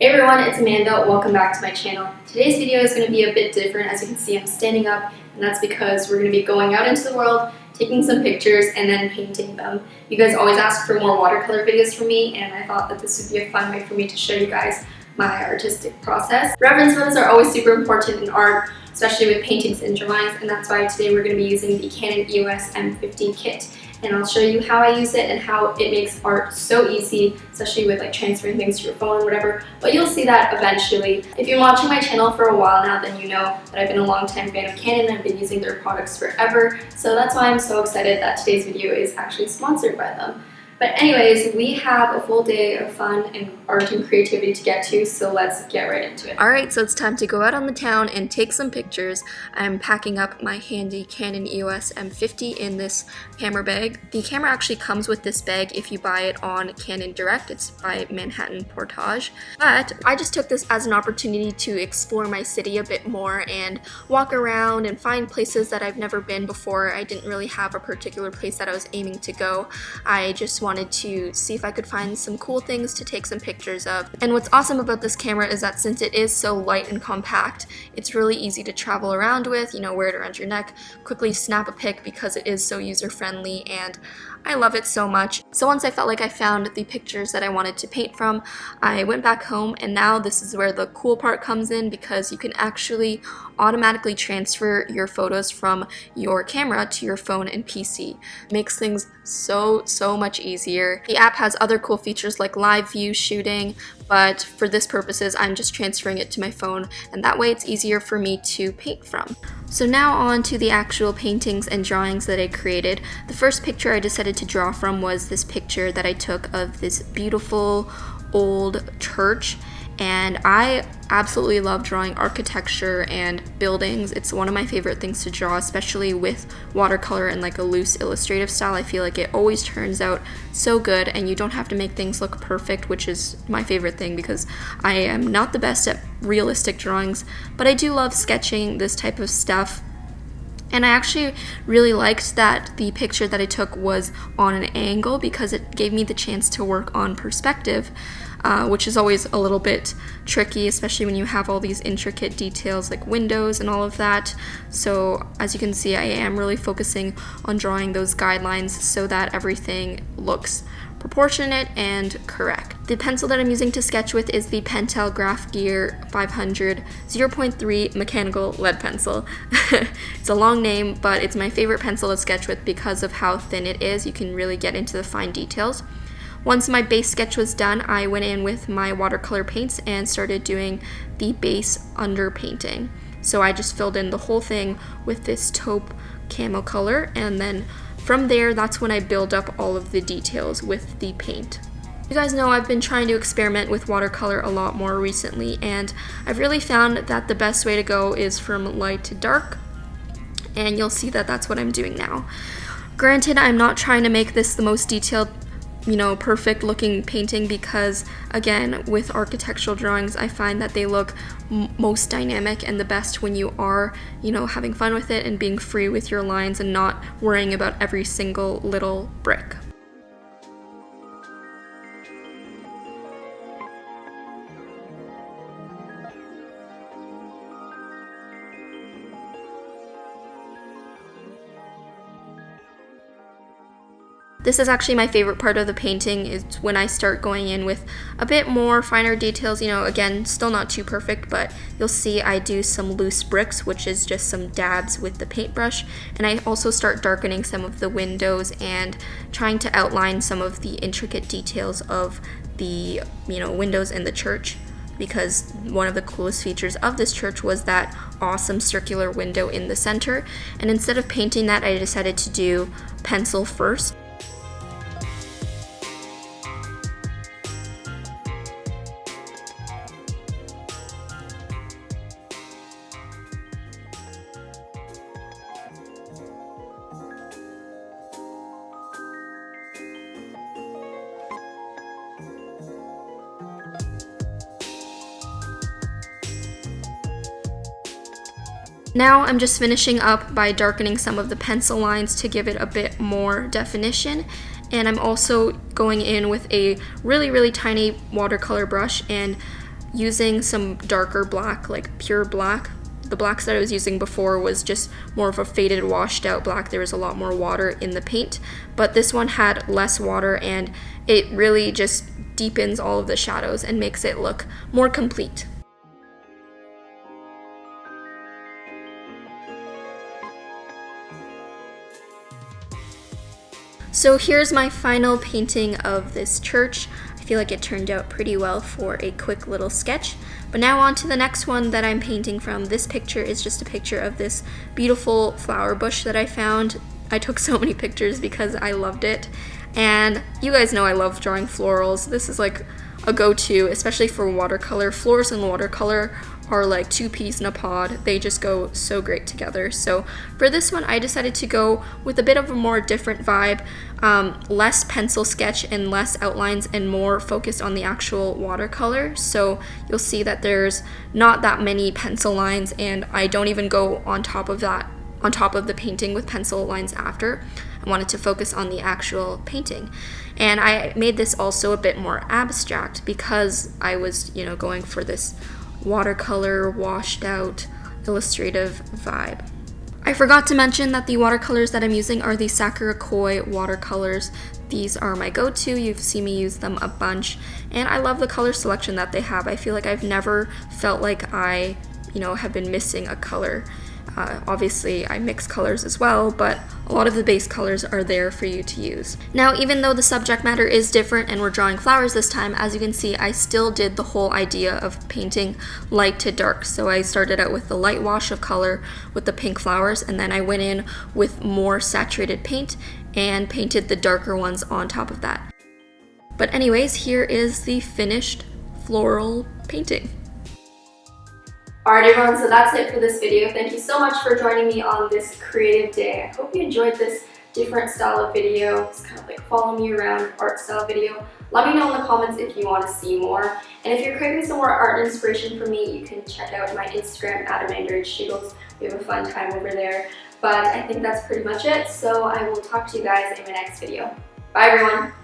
Hey everyone, it's Amanda. Welcome back to my channel. Today's video is going to be a bit different. As you can see, I'm standing up, and that's because we're going to be going out into the world, taking some pictures, and then painting them. You guys always ask for more watercolor videos from me, and I thought that this would be a fun way for me to show you guys my artistic process. Reference photos are always super important in art, especially with paintings and drawings, and that's why today we're going to be using the Canon EOS M50 kit. And I'll show you how I use it and how it makes art so easy, especially with like transferring things to your phone or whatever, but you'll see that eventually. If you've been watching my channel for a while now, then you know that I've been a long-time fan of Canon and I've been using their products forever, so that's why I'm so excited that today's video is actually sponsored by them. But anyways, we have a full day of fun and art and creativity to get to, so let's get right into it. Alright, so it's time to go out on the town and take some pictures. I'm packing up my handy Canon EOS M50 in this camera bag. The camera actually comes with this bag if you buy it on Canon Direct. It's by Manhattan Portage. But I just took this as an opportunity to explore my city a bit more and walk around and find places that I've never been before. I didn't really have a particular place that I was aiming to go. I just wanted to see if I could find some cool things to take some pictures of. And what's awesome about this camera is that since it is so light and compact, it's really easy to travel around with, wear it around your neck, quickly snap a pic because it is so user-friendly, and I love it so much. So once I felt like I found the pictures that I wanted to paint from, I went back home, and now this is where the cool part comes in, because you can actually automatically transfer your photos from your camera to your phone and PC. It makes things so much easier. The app has other cool features like live view shooting, but for this purposes I'm just transferring it to my phone, and that way it's easier for me to paint from. So now on to the actual paintings and drawings that I created. The first picture I decided to draw from was this picture that I took of this beautiful old church, and I absolutely love drawing architecture and buildings. It's one of my favorite things to draw, especially with watercolor and like a loose illustrative style. I feel like it always turns out so good, and you don't have to make things look perfect, which is my favorite thing because I am not the best at realistic drawings, but I do love sketching this type of stuff. And I actually really liked that the picture that I took was on an angle because it gave me the chance to work on perspective, which is always a little bit tricky, especially when you have all these intricate details like windows and all of that. So as you can see, I am really focusing on drawing those guidelines so that everything looks proportionate and correct. The pencil that I'm using to sketch with is the Pentel Graph Gear 500 0.3 mechanical lead pencil. It's a long name, but it's my favorite pencil to sketch with because of how thin it is. You can really get into the fine details. Once my base sketch was done, I went in with my watercolor paints and started doing the base underpainting. So I just filled in the whole thing with this taupe camo color, and then from there, that's when I build up all of the details with the paint. You guys know I've been trying to experiment with watercolor a lot more recently, and I've really found that the best way to go is from light to dark, and you'll see that that's what I'm doing now. Granted, I'm not trying to make this the most detailed, perfect looking painting because, again, with architectural drawings, I find that they look most dynamic and the best when you are, having fun with it and being free with your lines and not worrying about every single little brick. This is actually my favorite part of the painting, is when I start going in with a bit more finer details. Again, still not too perfect, but you'll see I do some loose bricks, which is just some dabs with the paintbrush, and I also start darkening some of the windows and trying to outline some of the intricate details of the windows in the church, because one of the coolest features of this church was that awesome circular window in the center, and instead of painting that, I decided to do pencil first. Now I'm just finishing up by darkening some of the pencil lines to give it a bit more definition, and I'm also going in with a really tiny watercolor brush and using some darker black, like pure black. The blacks that I was using before was just more of a faded, washed out black. There was a lot more water in the paint, but this one had less water, and it really just deepens all of the shadows and makes it look more complete. So here's my final painting of this church. I feel like it turned out pretty well for a quick little sketch. But now on to the next one that I'm painting from. This picture is just a picture of this beautiful flower bush that I found. I took so many pictures because I loved it. And you guys know I love drawing florals. This is like a go-to, especially for watercolor. Flowers and watercolor are like two peas in a pod. They just go so great together. So for this one, I decided to go with a bit of a more different vibe, less pencil sketch and less outlines and more focused on the actual watercolor. So you'll see that there's not that many pencil lines, and I don't even go on top of that, on top of the painting with pencil lines after. I wanted to focus on the actual painting. And I made this also a bit more abstract because I was, going for this watercolor, washed out, illustrative vibe. I forgot to mention that the watercolors that I'm using are the Sakura Koi Watercolors. These are my go-to. You've seen me use them a bunch, and I love the color selection that they have. I feel like I've never felt like I, have been missing a color. Obviously, I mix colors as well, but a lot of the base colors are there for you to use. Now, even though the subject matter is different and we're drawing flowers this time, as you can see, I still did the whole idea of painting light to dark. So I started out with the light wash of color with the pink flowers, and then I went in with more saturated paint and painted the darker ones on top of that. But anyways, here is the finished floral painting. Alright everyone, so that's it for this video. Thank you so much for joining me on this creative day. I hope you enjoyed this different style of video. It's kind of like follow me around art style video. Let me know in the comments if you want to see more. And if you're craving some more art inspiration from me, you can check out my Instagram at AmandaRachLee. We have a fun time over there. But I think that's pretty much it. So I will talk to you guys in my next video. Bye everyone!